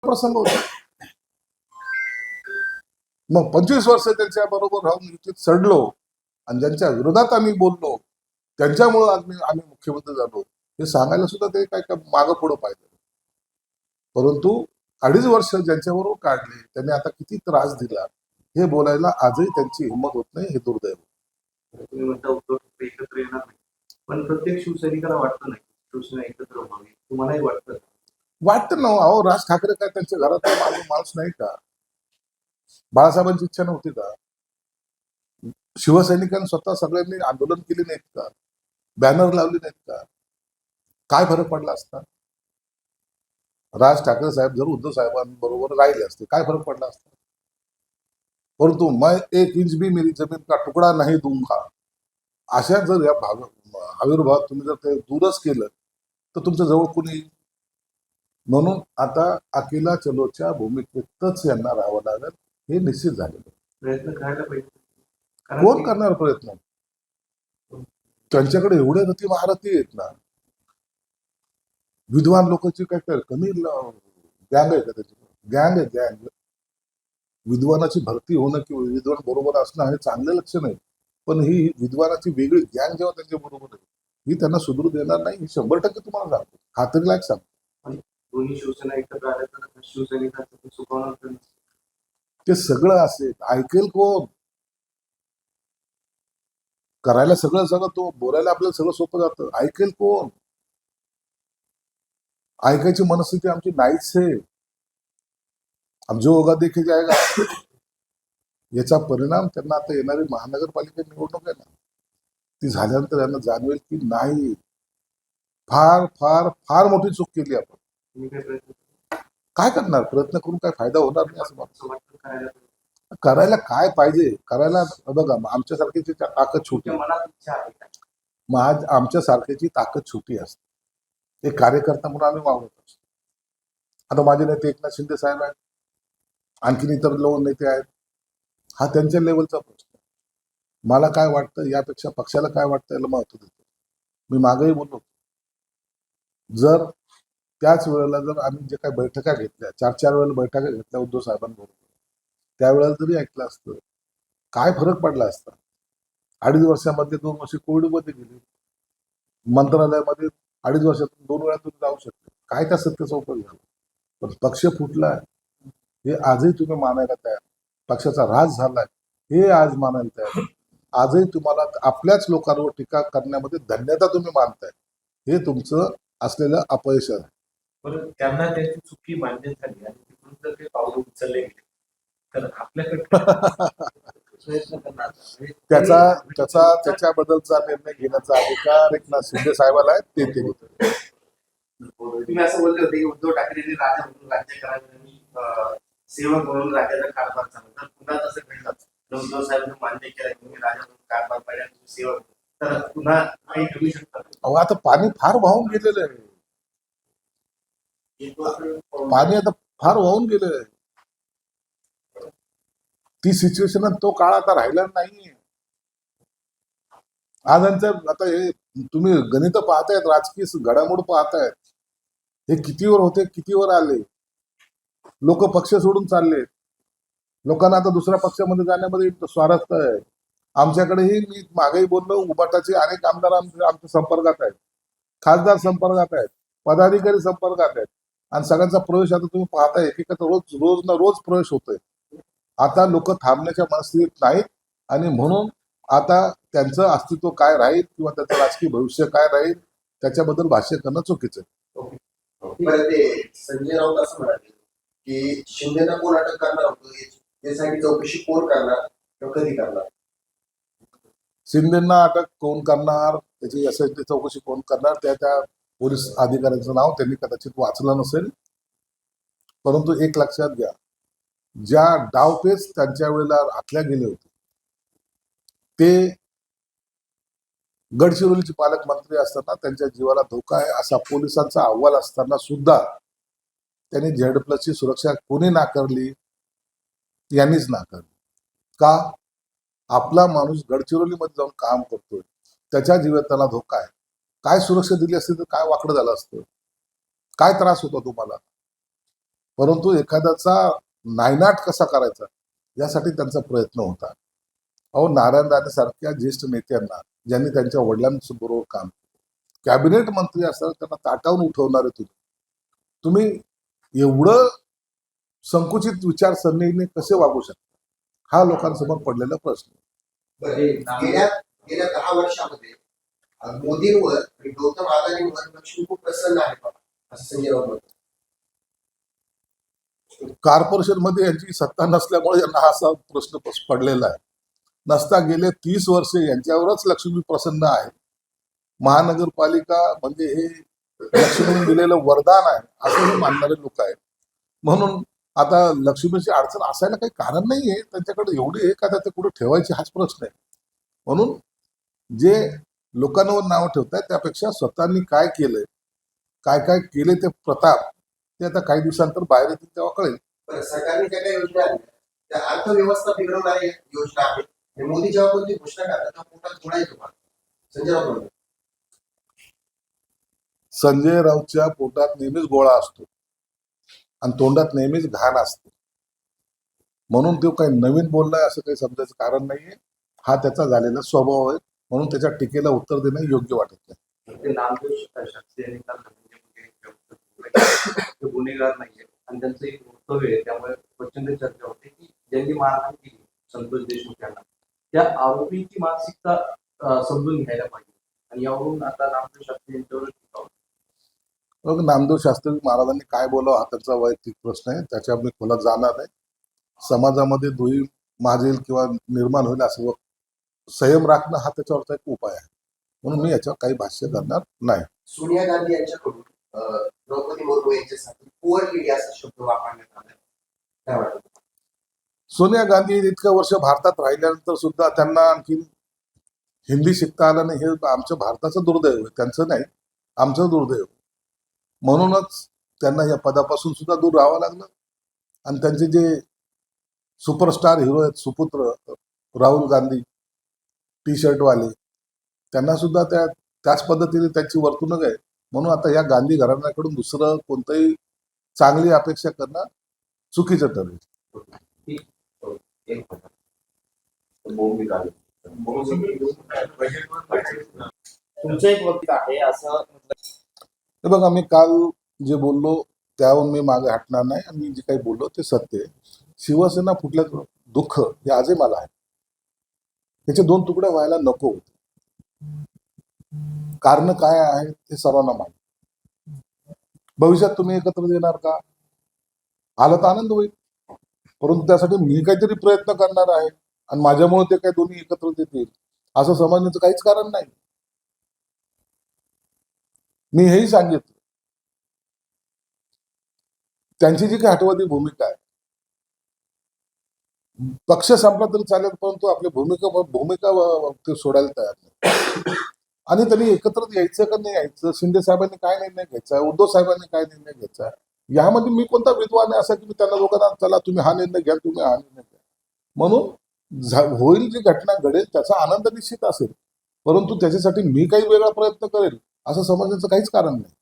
प्रसंग होता. मग 25 वर्ष त्यांच्या बरोबर राहून युतीत चढलो आणि ज्यांच्या विरोधात आम्ही बोललो त्यांच्यामुळं आम्ही मुख्यमंत्री झालो हे सांगायला सुद्धा ते काय काय मागं पुढं पाहिजे. परंतु 2.5 वर्ष ज्यांच्याबरोबर काढले त्यांनी आता किती त्रास दिला हे बोलायला आजही त्यांची हिंमत होत नाही. हे दुर्दैव. तुम्ही म्हणता उद्धव ठाकरे एकत्र येणार नाही, पण प्रत्येक शिवसैनिकाला वाटतं नाही शिवसेना एकत्र व्हावी. तुम्हालाही वाटतं ना. अहो, राज ठाकरे काय त्यांच्या घरातला माणूस नाही का? बाळासाहेबांची इच्छा नव्हती का? शिवसैनिकांनी स्वतः सगळ्यांनी आंदोलन केले नाहीत का? बॅनर लावले नाहीत का? काय फरक पडला असता? राज ठाकरे साहेब जर उद्धव साहेबांबरोबर राहिले असते काय फरक पडला असता? परंतु मैं 1 इंच भी मेरी जमीन का तुकडा नाही दूंगा अशा जर या आविर्भावात तुम्ही जर ते दूरच केलं तर तुमच्या जवळ कोणी येईल. म्हणून आता अकेला चलोच्या भूमिकेतच यांना राहावं लागेल हे निश्चित झालेलं. प्रयत्न करायला पाहिजे. कोण करणार प्रयत्न? त्यांच्याकडे एवढे रती महारथी आहेत ना. विद्वान लोकांची काय कमी गँग आहे का? त्याची गँग आहे गँग. विद्वानाची भरती होणं किंवा विद्वान बरोबर असणं हे चांगलं लक्षण आहे, पण ही विद्वानाची वेगळी गँग जेव्हा त्यांच्या बरोबर आहे ही त्यांना सुधरू देणार नाही. 100% तुम्हाला सांगतो, खात्रीलायक सांगतो. दोन्ही शिवसेना एकत्र आल्या तर शिवसैनिकांचं सुखावणार ते सगळं असेल ऐकेल कोण? करायला सगळं तो बोलायला आपल्याला सगळं सोपं जातं. ऐकेल कोण? ऐकायची मनस्थिती आमची नाहीच आहे. हम जो होगा देखे जाएगा. याचा परिणाम त्यांना आता येणारी महानगरपालिका निवडणूक आहे ना ती झाल्यानंतर त्यांना जाणवेल की नाही फार फार फार मोठी चूक केली आपण. काय करणार? प्रयत्न करून काय फायदा होणार नाही असं मला. करायला काय पाहिजे? करायला बघा आमच्यासारख्याची ताकद छोटी, आमच्या सारख्याची ताकद छोटी असते. एक कार्यकर्ता म्हणून आम्ही वावरत असतो. आता माझे नेते एकनाथ शिंदे साहेब आहेत, आणखीन इतर नेते आहेत. हा त्यांच्या लेवलचा प्रश्न. मला काय वाटतं यापेक्षा पक्षाला काय वाटतं याला महत्व देतो. मी मागेही बोललो जर त्याच वेळेला जर आम्ही जे काही बैठका घेतल्या 4-4 वेळेला बैठका घेतल्या उद्धव साहेबांबरोबर त्यावेळेला जरी ऐकलं असतं काय फरक पडला असता. 2.5 वर्षामध्ये 2 वर्ष कोविडमध्ये गेली. मंत्रालयामध्ये 2.5 वर्षातून 2 वेळा तुम्ही जाऊ शकते. काय त्या सत्तेचा उपयोग झाला? पण पक्ष फुटला हे आजही तुम्ही मानायला तयार. पक्षाचा राज झालाय हे आज मानायला तयार. आजही तुम्हाला आपल्याच लोकांवर टीका करण्यामध्ये धन्यता तुम्ही मानताय. हे तुमचं असलेलं अपयश आहे. पण त्यांना त्याची चुकी मान्य झाली आणि तिकडून जर ते पाऊल उचलले गेले तर आपल्याकडे त्याच्याबद्दलचा निर्णय घेण्याचा अधिकार एकनाथ शिंदे साहेबाला आहे. ते तुम्ही असं बोलले होते की उद्धव ठाकरेंनी राजा म्हणून राज्य करावे आणि सेवक म्हणून राज्याचा कारभार चालला. तर पुन्हा तसं घडलं उद्धव साहेबांनी मान्य केलं की राजा म्हणून कारभार पाहिजे तुम्ही सेवक तर पुन्हा काही घडू शकतात. अहो आता पाणी फार वाहून गेलेलं आहे. पाणी आता फार वाहून गेलेलं आहे. ती सिच्युएशन तो काळ आता राहिला नाही. आज आता हे तुम्ही गणित पाहतायत, राजकीय घडामोड पाहतायत. हे कितीवर होते कितीवर आले. लोक पक्ष सोडून चालले. लोकांना आता दुसऱ्या पक्षामध्ये जाण्यामध्ये स्वारस्य आहे. आमच्याकडेही मी मागेही बोललो उबाटाचे अनेक आमदार आमच्या संपर्कात आहेत, खासदार संपर्कात आहेत, पदाधिकारी संपर्कात आहेत आणि सगळ्यांचा प्रवेश आता तुम्ही पाहताय एकेका रोज प्रवेश होतोय. आता लोक थांबण्याच्या मनस्थितीत नाहीत आणि म्हणून आता त्यांचं अस्तित्व काय राहील किंवा त्याचं राजकीय भविष्य काय राहील त्याच्याबद्दल भाष्य करणं चुकीचं आहे. संजय राऊत असं म्हणाले की शिंदेना कोण अटक करणार होतं यासाठी चौकशी कोण करणार किंवा कधी करणार? शिंदेना अटक कोण करणार त्याची एसआयटी चौकशी कोण करणार त्या पोलीस अधिकाऱ्यांचं नाव त्यांनी कदाचित वाचलं नसेल. परंतु एक लक्षात घ्या ज्या डावपेच त्यांच्या वेळेला आखल्या गेले होते ते गडचिरोलीचे पालकमंत्री असताना त्यांच्या जीवाला धोका आहे असा पोलिसांचा अहवाल असताना सुद्धा त्यांनी झेड+ची सुरक्षा कोणी नाकारली? यांनीच नाकारली. का? आपला माणूस गडचिरोलीमध्ये जाऊन काम करतोय, त्याच्या जीवात त्याला धोका आहे. काय सुरक्षा दिली असती तर काय वाकडं झालं असतं? काय त्रास होता तुम्हाला? परंतु एखाद्याचा नायनाट कसा करायचा यासाठी त्यांचा प्रयत्न होता. अहो, नारायण राणे सारख्या ज्येष्ठ नेत्यांना, ज्यांनी त्यांच्या वडिलांबरोबर काम केलं, कॅबिनेट मंत्री असताना त्यांना ताटावून उठवणारे तुम्ही एवढं संकुचित विचारसरणीने कसे वागू शकता, हा लोकांसमोर पडलेला प्रश्न आहे. बरं, गेल्या गेल्या 10 वर्षामध्ये मोदींवर आणि गौतम अदानींवर लक्ष्मी खूप प्रसन्न आहे बाबा, असं संजय राऊत म्हणतात. कॉर्पोरेशन मध्ये यांची सत्ता नसल्यामुळे यांना हा असा प्रश्न पडलेला आहे. नसता गेले 30 वर्षे यांच्यावरच लक्ष्मी प्रसन्न आहे. महानगरपालिका म्हणजे हे लक्ष्मीने दिलेलं वरदान आहे असं मानणारे लोक आहेत. म्हणून आता लक्ष्मीची अडचण असायला काही कारण नाहीये. त्यांच्याकडे एवढी आहे का ते कुठे ठेवायची हाच प्रश्न आहे. म्हणून जे लोकांवर नाव ठेवतायत त्यापेक्षा स्वतःनी काय केलंय, काय काय केले ते प्रताप, ते आता काही दिवसांतर बाहेर येतील तेव्हा कळेल. बरं, सरकारने ज्या काही योजना आणल्या त्या अर्थव्यवस्था बिघडवणाऱ्या योजना आहेत. आणि मोदी जेव्हा कोणती घोषणा करतात तेव्हा पोटात जोडायचं का? संजय राऊत म्हणतात. संजय राऊतच्या पोटात नेहमीच गोळा असतो आणि तोंडात नेहमीच घाण असते. म्हणून तो काही नवीन बोललाय असं काही समजायचं कारण नाहीये. हा त्याचा झालेला स्वभाव आहे. म्हणून त्याच्या टीकेला उत्तर देणं योग्य वाटत नाही. ते नामदेव शास्त्री यांनी काल ते गुन्हेगार नाहीये आणि त्यांचं एक वक्तव्य आहे, त्यामुळे प्रचंड चर्चा होते की ज्यांनी मारहाण केली संतोष देशमुख यांना, त्या आरोपींची मानसिकता समजून घ्यायला पाहिजे. आणि यावरून आता नामदेव शास्त्री यांच्यावर टीका होते. मग नामदेव शास्त्री महाराजांनी काय बोलावं हा त्यांचा वैयक्तिक प्रश्न आहे. त्याच्यावर मी खोलात जाणार नाही. समाजामध्ये दुही माजेल किंवा निर्माण होईल असं संयम राखणं हा त्याच्यावरचा एक उपाय आहे. म्हणून मी याच्यावर काही भाष्य करणार नाही. सोनिया गांधी यांच्याकडून द्रौपदी मुर्मू यांच्यासाठी पुअर लेडी असा शब्द वापरण्यात आला. काय वाटतं? सोनिया गांधी इतक्या वर्ष भारतात राहिल्यानंतर सुद्धा त्यांना आणखी हिंदी शिकता आलं नाही. हे आमच्या भारताचं दुर्दैव आहे, त्यांचं नाही, आमचं दुर्दैव. म्हणूनच त्यांना या पदापासून सुद्धा दूर राहावं लागलं. आणि त्यांचे जे सुपरस्टार हिरो आहेत, सुपुत्र राहुल गांधी टी शर्टवाले, त्यांना सुद्धा त्याच पद्धतीने त्यांची वर्तणूक आहे. म्हणून आता या गांधी घराण्याकडून दुसरं कोणतंही चांगली अपेक्षा करणं चुकीचं ठरेल. तुमचं एक वक्तव्य आहे असं हे बघा, मी काल जे बोललो त्याहून मी मागे हटणार नाही. आणि मी जे काही बोललो ते सत्य आहे. शिवसेना फुटल्याचं दुःख हे आजही मला आहे. त्याचे 2 तुकडे व्हायला नको होते. कारण काय आहे ते सर्वांना माहिती. भविष्यात तुम्ही एकत्र येणार का? आलं तर आनंद होईल. परंतु त्यासाठी मी काहीतरी प्रयत्न करणार आहे आणि माझ्यामुळे ते काही दोन्ही एकत्र येतील असं समजण्याचं काहीच कारण नाही. मी हेही सांगितलं, त्यांची जी काही हटवादी भूमिका आहे, पक्ष संपला तरी चालेल परंतु आपली भूमिका ते सोडायला तयार नाही. आणि त्यांनी एकत्र यायचं का नाही यायचं, शिंदे साहेबांनी काय निर्णय घ्यायचा, उद्धव साहेबांनी काय निर्णय घ्यायचा, यामध्ये मी कोणता विद्वान आहे असा की मी त्यांना लोकांना चला तुम्ही हा निर्णय घ्या, तुम्ही हा निर्णय घ्या. म्हणून होईल जी घटना घडेल त्याचा आनंद निश्चित असेल, परंतु त्याच्यासाठी मी काही वेगळा प्रयत्न करेल असं समजण्याचं काहीच कारण नाही.